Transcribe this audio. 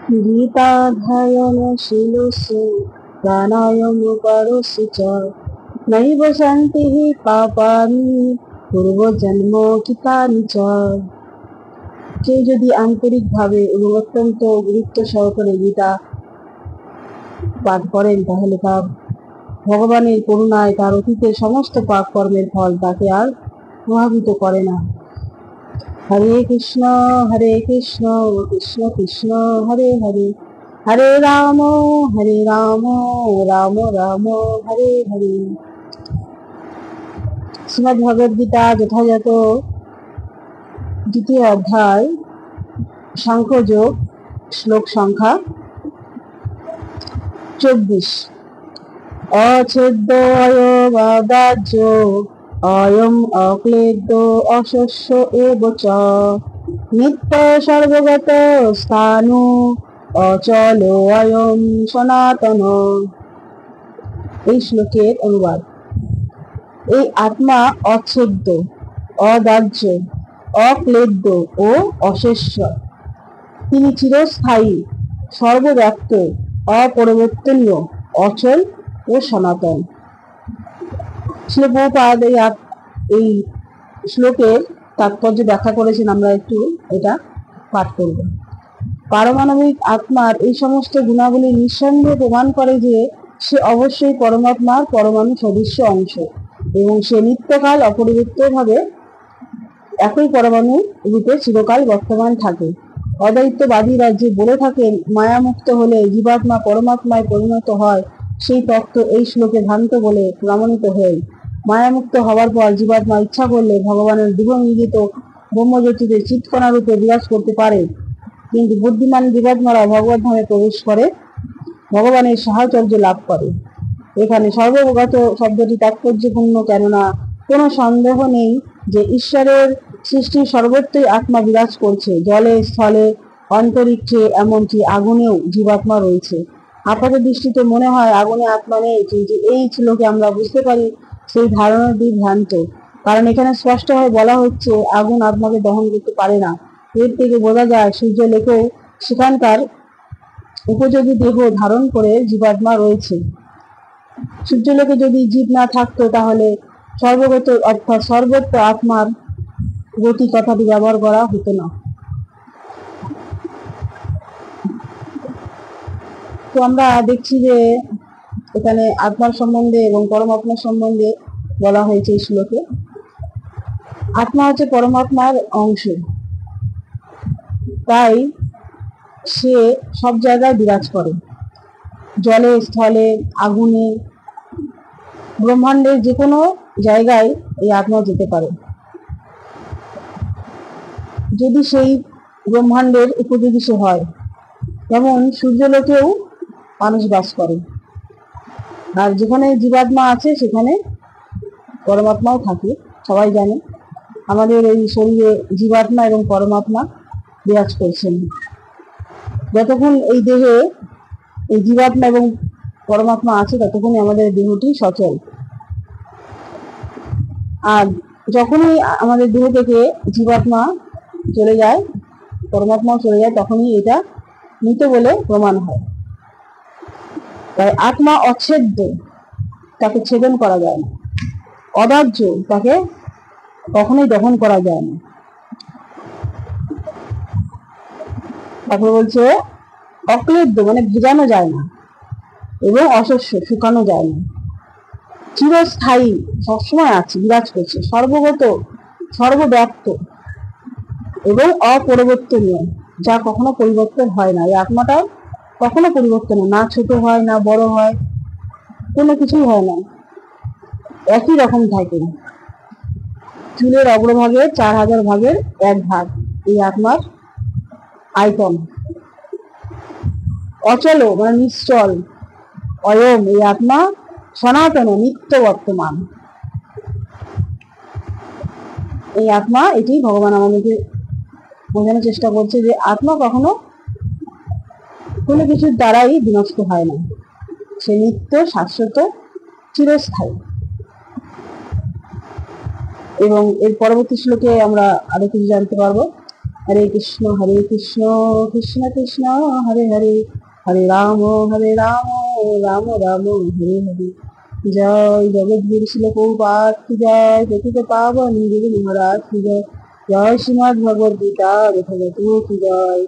गीताध्ययनशीलस्य प्राणायामकारस्य च नैव शान्तिः पापानि पूर्वजन्म कृतानि च। কেউ যদি আন্তরিকভাবে এবং অত্যন্ত গুরুত্ব সহকারে গীতা পাঠ করেন তাহলে তার ভগবানের করুণায় তার অতীতের সমস্ত পাপ কর্মের ফল তাকে আর প্রভাবিত করে না। হরে কৃষ্ণ কৃষ্ণ কৃষ্ণ হরে হরে, হরে রাম রাম রাম হরে হরে। শ্রীমদ্ ভগবদ গীতা যথাযথ দ্বিতীয় অধ্যায় সাংখ্যযোগ, শ্লোক সংখ্যা 24। অচ্ছেদ্য অয়বাদাজ্য অয়ম অক্লেদ্য অশস্য এব চ নিত্য সর্বগত স্থাণু অচল অয়ম সনাতন। এই শ্লোকের অনুবাদ: এই আত্মা অচ্ছেদ্য, অদাহ্য, অক্লেদ্য ও অশেষ্য। তিনি চিরস্থায়ী, সর্বব্যাপ্ত, অপরিবর্তনীয়, অচল ও সনাতন। শ্রীল প্রভুপাদ এই শ্লোকের তাৎপর্য ব্যাখ্যা করেছেন। আমরা একটু এটা পাঠ করব। পারমাণবিক আত্মার এই সমস্ত গুণাবলী নিঃসন্দেহে প্রমাণ করে যে সে অবশ্যই পরমাত্মার পরমাণু সদৃশ্য অংশ এবং সে নিত্যকাল অপরিবর্তিতভাবে একই পরমাণু রূপে চিরকাল বর্তমান থাকে। অদ্বৈতবাদীরা যে বলে থাকেন মায়ামুক্ত হলে জীবাত্মা পরমাত্মায় পরিণত হয়, সেই তত্ত্ব এই শ্লোকে ভ্রান্ত বলে প্রমাণিত হয়। মায়ামুক্ত হওয়ার পর জীবাত্মা ইচ্ছা করলে ভগবানের দৃঢ় ব্রহ্মজ্যোতিতে চিৎকণা রূপে বিরাজ করতে পারে, কিন্তু বুদ্ধিমান জীবাত্মারা ভগবত ধামে প্রবেশ করে ভগবানের সাহচর্য লাভ করে। এখানে সর্বগত শব্দটি তাৎপর্যপূর্ণ, কেননা কোনো সন্দেহ নেই যে ঈশ্বরের সৃষ্টির সর্বত্রই আত্মা বিরাজ করছে। জলে, স্থলে, অন্তরিক্ষে, এমনকি আগুনেও জীবাত্মা রয়েছে। আপাত দৃষ্টিতে মনে হয় আগুনে আত্মা নেই, কিন্তু এই শ্লোকে আমরা বুঝতে পারি সেই ধারণাটি ভ্রান্ত। কারণ এখানে স্পষ্টভাবে বলা হচ্ছে আগুন আত্মাকে দহন করতে পারে না। এর থেকে বোঝা যায় সূর্যলোকেও সেখানকার উপযোগী দেহ ধারণ করে জীবাত্মা রয়েছে। সূর্যলোকে যদি জীব না থাকতো তাহলে সর্বগত অর্থাৎ সর্বত্র আত্মার গতি কথাটি ব্যবহার করা হতো না। তো আমরা দেখছি যে এখানে আত্মার সম্বন্ধে এবং পরমাত্মার সম্বন্ধে বলা হয়েছে এই শ্লোকে। আত্মা হচ্ছে পরমাত্মার অংশ, তাই সে সব জায়গায় বিরাজ করে। জলে, স্থলে, আগুনে, ব্রহ্মাণ্ডের যে কোনো জায়গায় এই আত্মা যেতে পারে, যদি সেই ব্রহ্মাণ্ডের উপযোগী সে হয়। যেমন সূর্যলোকেও মানুষ বাস করে, আর যেখানে জীবাত্মা আছে সেখানে পরমাত্মাও থাকে। সবাই জানে আমাদের এই শরীরে জীবাত্মা এবং পরমাত্মা বিরাজ করছেন। যতক্ষণ এই দেহে এই জীবাত্মা এবং পরমাত্মা আছে ততক্ষণই আমাদের দেহটি সচল, আর যখনই আমাদের দেহ থেকে জীবাত্মা চলে যায়, পরমাত্মাও চলে যায়, তখনই এটা মৃত বলে প্রমাণ হয়। তাই আত্মা অচ্ছেদ্য, তাকে ছেদন করা যায় না। অদাহ্য, তাকে কখনোই দহন করা যায় না। তারপর বলছে অক্লেদ্য, মানে ভেজানো যায় না, এবং অশস্য, শুকানো যায় না। চিরস্থায়ী, সবসময় আছে, বিরাজ করছে। সর্বগত, সর্বব্যাপ্ত এবং অপরিবর্তনীয়, যা কখনো পরিবর্তন হয় না। এই আত্মাটাও কখনো পরিবর্তন হয় না, ছোট হয় না বড় হয়, কোনো কিছুই হয় না, একই রকম থাকে। চুলের অগ্রভাগে 4000 ভাগের 1 ভাগ এই আত্মার আয়তন। অচল, মানে নিশ্চল। অয়ম, এই আত্মা সনাতন, নিত্য বর্তমান। এই আত্মা, এটি ভগবান আমাদেরকে বোঝানোর চেষ্টা করছে যে আত্মা কখনো কোনো কিছুর দ্বারাই বিনষ্ট হয় না, সে নিত্য, শাশ্বত, চিরস্থায়ী। এবং এর পরবর্তী শ্লোকে আমরা আরো কিছু জানতে পারবো। হরে কৃষ্ণ কৃষ্ণ কৃষ্ণ হরে হরে, হরে রাম রাম রাম হরে হরে। জয় জগৎগুরু শিল প্রভুপাদ কি জয়, পতিত পাবন গুরু মহারাজ কি জয়, জয় শ্রীমদ্ ভগবদ গীতা যথাযথ কি জয়।